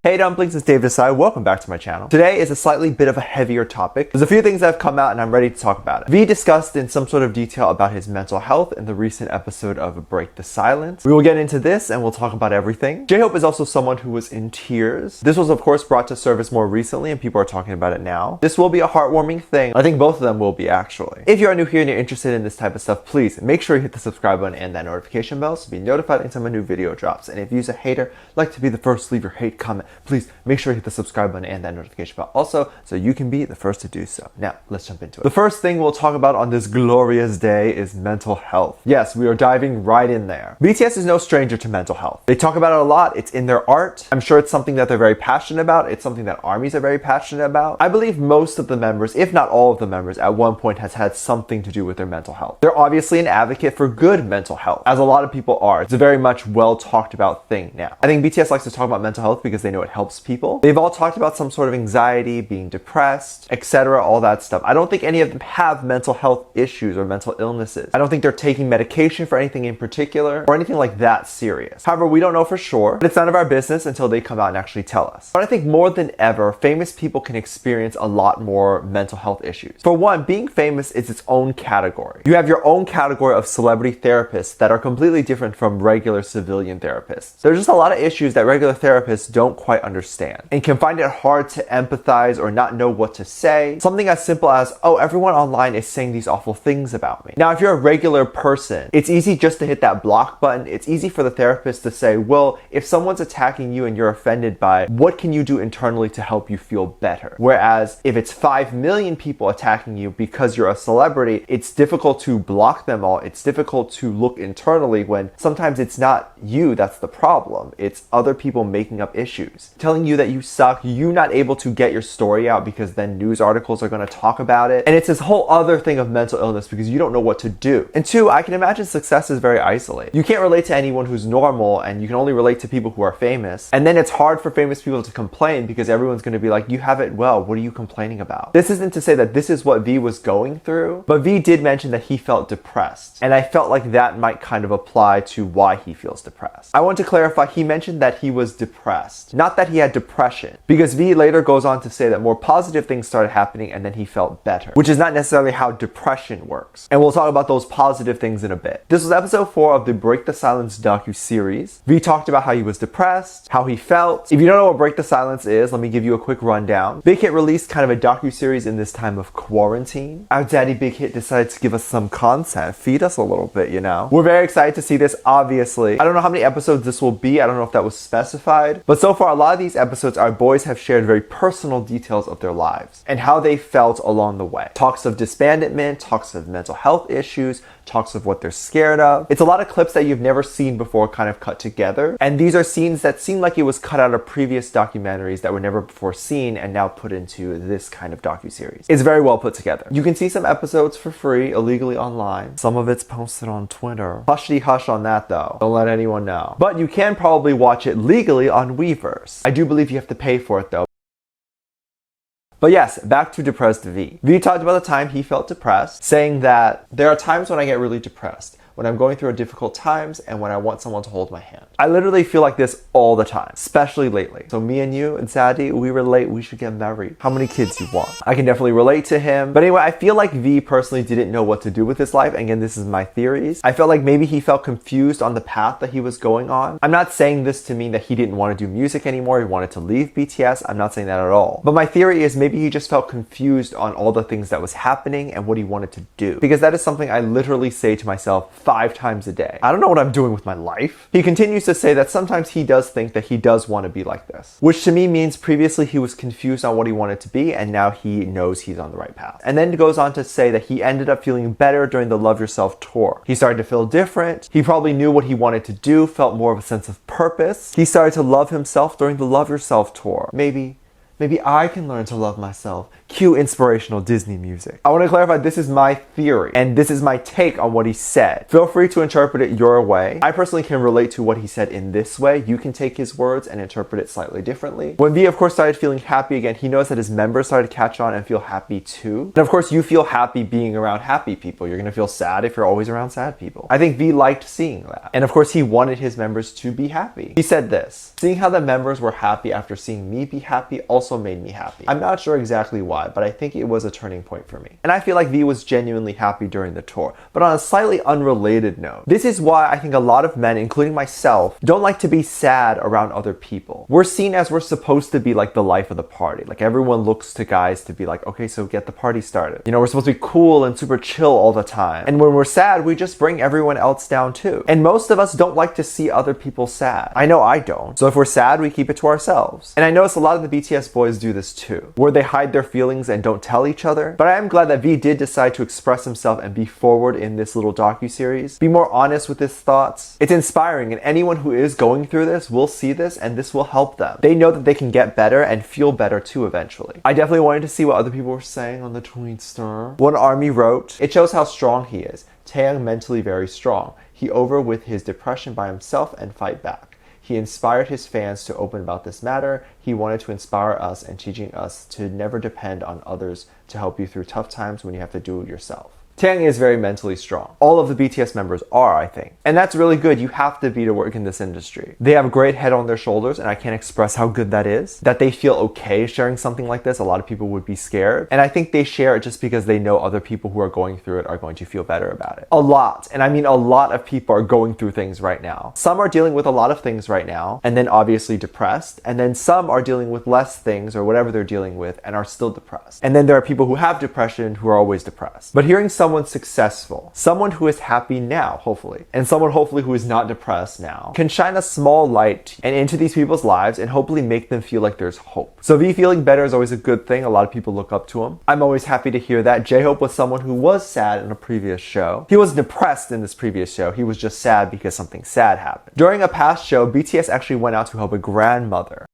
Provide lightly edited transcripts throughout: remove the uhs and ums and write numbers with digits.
Hey dumplings, it's Dave Desai. Welcome back to my channel. Today is a slightly bit of a heavier topic. There's a few things that have come out and I'm ready to talk about it. V discussed in some sort of detail about his mental health in the recent episode of Break the Silence. We will get into this and we'll talk about everything. JHope is also someone who was in tears. This was of course brought to service more recently and people are talking about it now. This will be a heartwarming thing. I think both of them will be actually. If you are new here and you're interested in this type of stuff, please make sure you hit the subscribe button and that notification bell to be notified anytime a new video drops. And if you're a hater, like to be the first to leave your hate comment, please make sure you hit the subscribe button and that notification bell also so you can be the first to do so. Now, let's jump into it. The first thing we'll talk about on this glorious day is mental health. Yes, we are diving right in there. BTS is no stranger to mental health. They talk about it a lot. It's in their art. I'm sure it's something that they're very passionate about. It's something that armies are very passionate about. I believe most of the members, if not all of the members, at one point has had something to do with their mental health. They're obviously an advocate for good mental health, as a lot of people are. It's a very much well talked about thing now. I think BTS likes to talk about mental health because they know it helps people. They've all talked about some sort of anxiety, being depressed, etc., all that stuff. I don't think any of them have mental health issues or mental illnesses. I don't think they're taking medication for anything in particular or anything like that serious. However, we don't know for sure, but it's none of our business until they come out and actually tell us. But I think more than ever, famous people can experience a lot more mental health issues. For one, being famous is its own category. You have your own category of celebrity therapists that are completely different from regular civilian therapists. There's just a lot of issues that regular therapists don't quite understand and can find it hard to empathize or not know what to say. Something as simple as, oh, everyone online is saying these awful things about me. Now, if you're a regular person, it's easy just to hit that block button. It's easy for the therapist to say, well, if someone's attacking you and you're offended by it, what can you do internally to help you feel better? Whereas if it's 5 million people attacking you because you're a celebrity, it's difficult to block them all. It's difficult to look internally when sometimes it's not you that's the problem. It's other people making up issues, telling you that you suck, you not able to get your story out because then news articles are going to talk about it. And it's this whole other thing of mental illness because you don't know what to do. And two, I can imagine success is very isolated. You can't relate to anyone who's normal and you can only relate to people who are famous. And then it's hard for famous people to complain because everyone's going to be like, you have it well, what are you complaining about? This isn't to say that this is what V was going through, but V did mention that he felt depressed. And I felt like that might kind of apply to why he feels depressed. I want to clarify, he mentioned that he was depressed, not that he had depression, because V later goes on to say that more positive things started happening and then he felt better, which is not necessarily how depression works. And we'll talk about those positive things in a bit. This was episode 4 of the Break the Silence docu-series. V talked about how he was depressed, how he felt. If you don't know what Break the Silence is, let me give you a quick rundown. BigHit released kind of a docu-series in this time of quarantine. Our daddy BigHit decided to give us some content, feed us a little bit, you know. We're very excited to see this, obviously. I don't know how many episodes this will be. I don't know if that was specified. But so far, a lot of these episodes, our boys have shared very personal details of their lives and how they felt along the way. Talks of disbandment, talks of mental health issues, talks of what they're scared of. It's a lot of clips that you've never seen before kind of cut together. And these are scenes that seem like it was cut out of previous documentaries that were never before seen and now put into this kind of docuseries. It's very well put together. You can see some episodes for free, illegally online. Some of it's posted on Twitter. Hushty hush on that though. Don't let anyone know. But you can probably watch it legally on Weverse. I do believe you have to pay for it though. But yes, back to depressed V. V talked about the time he felt depressed, saying that there are times when I get really depressed, when I'm going through difficult times and when I want someone to hold my hand. I literally feel like this all the time, especially lately. So me and you and Sadie, we relate, we should get married. How many kids you want? I can definitely relate to him. But anyway, I feel like V personally didn't know what to do with his life. Again, this is my theories. I felt like maybe he felt confused on the path that he was going on. I'm not saying this to mean that he didn't want to do music anymore. He wanted to leave BTS. I'm not saying that at all. But my theory is maybe he just felt confused on all the things that was happening and what he wanted to do. Because that is something I literally say to myself 5 times a day. I don't know what I'm doing with my life. He continues to say that sometimes he does think that he does want to be like this, which to me means previously he was confused on what he wanted to be and now he knows he's on the right path. And then goes on to say that he ended up feeling better during the Love Yourself tour. He started to feel different. He probably knew what he wanted to do, felt more of a sense of purpose. He started to love himself during the Love Yourself tour. Maybe maybe I can learn to love myself. Cue inspirational Disney music. I want to clarify, this is my theory, and this is my take on what he said. Feel free to interpret it your way. I personally can relate to what he said in this way. You can take his words and interpret it slightly differently. When V, of course, started feeling happy again, he noticed that his members started to catch on and feel happy too. And of course, you feel happy being around happy people. You're gonna feel sad if you're always around sad people. I think V liked seeing that. And of course, he wanted his members to be happy. He said this: seeing how the members were happy after seeing me be happy also made me happy. I'm not sure exactly why, but I think it was a turning point for me. And I feel like V was genuinely happy during the tour. But on a slightly unrelated note, this is why I think a lot of men, including myself, don't like to be sad around other people. We're seen as we're supposed to be like the life of the party. Like everyone looks to guys to be like, okay, so get the party started. You know, we're supposed to be cool and super chill all the time. And when we're sad, we just bring everyone else down too. And most of us don't like to see other people sad. I know I don't. So if we're sad, we keep it to ourselves. And I notice a lot of the BTS boys do this too, where they hide their feelings and don't tell each other. But I am glad that V did decide to express himself and be forward in this little docuseries. Be more honest with his thoughts. It's inspiring, and anyone who is going through this will see this and this will help them. They know that they can get better and feel better too eventually. I definitely wanted to see what other people were saying on the Tweetster. One army wrote, "It shows how strong he is. Taehyung mentally very strong. He over with his depression by himself and fight back. He inspired his fans to open about this matter. He wanted to inspire us and teaching us to never depend on others to help you through tough times when you have to do it yourself." Taehyung is very mentally strong. All of the BTS members are, I think. And that's really good. You have to be to work in this industry. They have a great head on their shoulders, and I can't express how good that is. That they feel okay sharing something like this. A lot of people would be scared. And I think they share it just because they know other people who are going through it are going to feel better about it. A lot, and I mean a lot of people are going through things right now. Some are dealing with a lot of things right now, and then obviously depressed. And then some are dealing with less things or whatever they're dealing with and are still depressed. And then there are people who have depression who are always depressed. But hearing someone successful, someone who is happy now, hopefully, and someone hopefully who is not depressed now, can shine a small light and into these people's lives and hopefully make them feel like there's hope. So V feeling better is always a good thing. A lot of people look up to him. I'm always happy to hear that. JHope was someone who was sad in a previous show. He was depressed in this previous show. He was just sad because something sad happened. During a past show, BTS actually went out to help a grandmother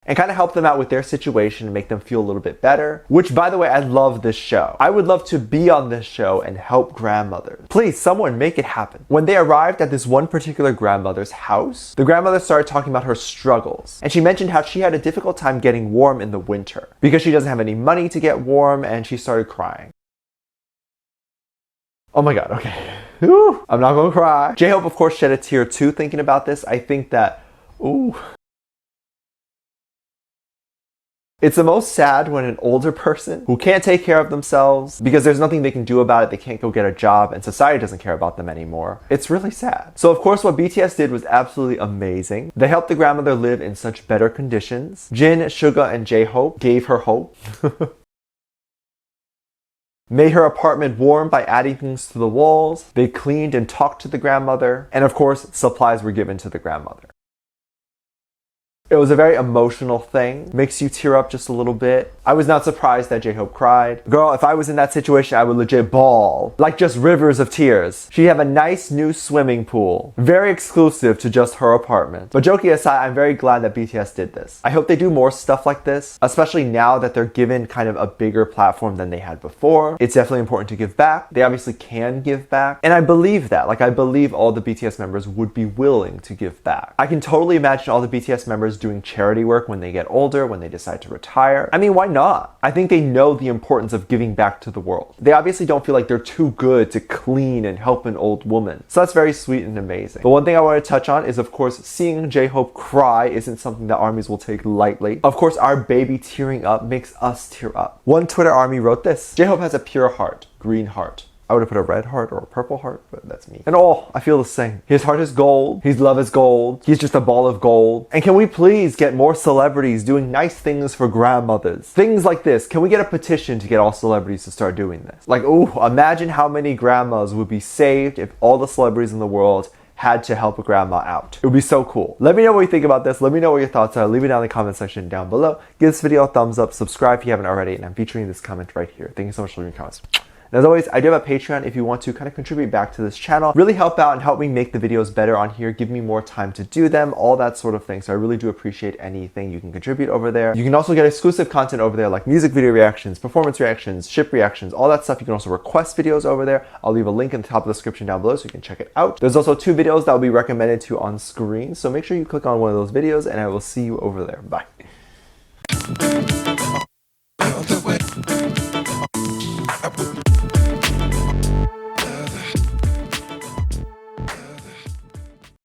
and kind of help them out with their situation and make them feel a little bit better. Which, by the way, I love this show. I would love to be on this show and help grandmothers. Please, someone make it happen. When they arrived at this one particular grandmother's house, the grandmother started talking about her struggles. And she mentioned how she had a difficult time getting warm in the winter because she doesn't have any money to get warm, and she started crying. Oh my god, okay. Ooh, I'm not gonna cry. JHope, of course, shed a tear too thinking about this. I think that, ooh. It's the most sad when an older person who can't take care of themselves because there's nothing they can do about it, they can't go get a job, and society doesn't care about them anymore. It's really sad. So of course what BTS did was absolutely amazing. They helped the grandmother live in such better conditions. Jin, Suga, and JHope gave her hope. Made her apartment warm by adding things to the walls. They cleaned and talked to the grandmother. And of course, supplies were given to the grandmother. It was a very emotional thing. Makes you tear up just a little bit. I was not surprised that JHope cried. Girl, if I was in that situation, I would legit bawl. Like just rivers of tears. She'd have a nice new swimming pool. Very exclusive to just her apartment. But joking aside, I'm very glad that BTS did this. I hope they do more stuff like this, especially now that they're given kind of a bigger platform than they had before. It's definitely important to give back. They obviously can give back. And I believe that. Like, I believe all the BTS members would be willing to give back. I can totally imagine all the BTS members doing charity work when they get older, when they decide to retire. I mean, why not? I think they know the importance of giving back to the world. They obviously don't feel like they're too good to clean and help an old woman. So that's very sweet and amazing. But one thing I want to touch on is, of course, seeing JHope cry isn't something that armies will take lightly. Of course, our baby tearing up makes us tear up. One Twitter army wrote this: JHope has a pure heart, green heart. I would have put a red heart or a purple heart, but that's me. And oh, I feel the same. His heart is gold. His love is gold. He's just a ball of gold. And can we please get more celebrities doing nice things for grandmothers? Things like this. Can we get a petition to get all celebrities to start doing this? Like, ooh, imagine how many grandmas would be saved if all the celebrities in the world had to help a grandma out. It would be so cool. Let me know what you think about this. Let me know what your thoughts are. Leave it down in the comment section down below. Give this video a thumbs up. Subscribe if you haven't already. And I'm featuring this comment right here. Thank you so much for leaving comments. And as always, I do have a Patreon if you want to kind of contribute back to this channel, really help out and help me make the videos better on here, give me more time to do them, all that sort of thing. So I really do appreciate anything you can contribute over there. You can also get exclusive content over there like music video reactions, performance reactions, ship reactions, all that stuff. You can also request videos over there. I'll leave a link in the top of the description down below so you can check it out. There's also 2 videos that will be recommended to you on screen. So make sure you click on one of those videos and I will see you over there. Bye.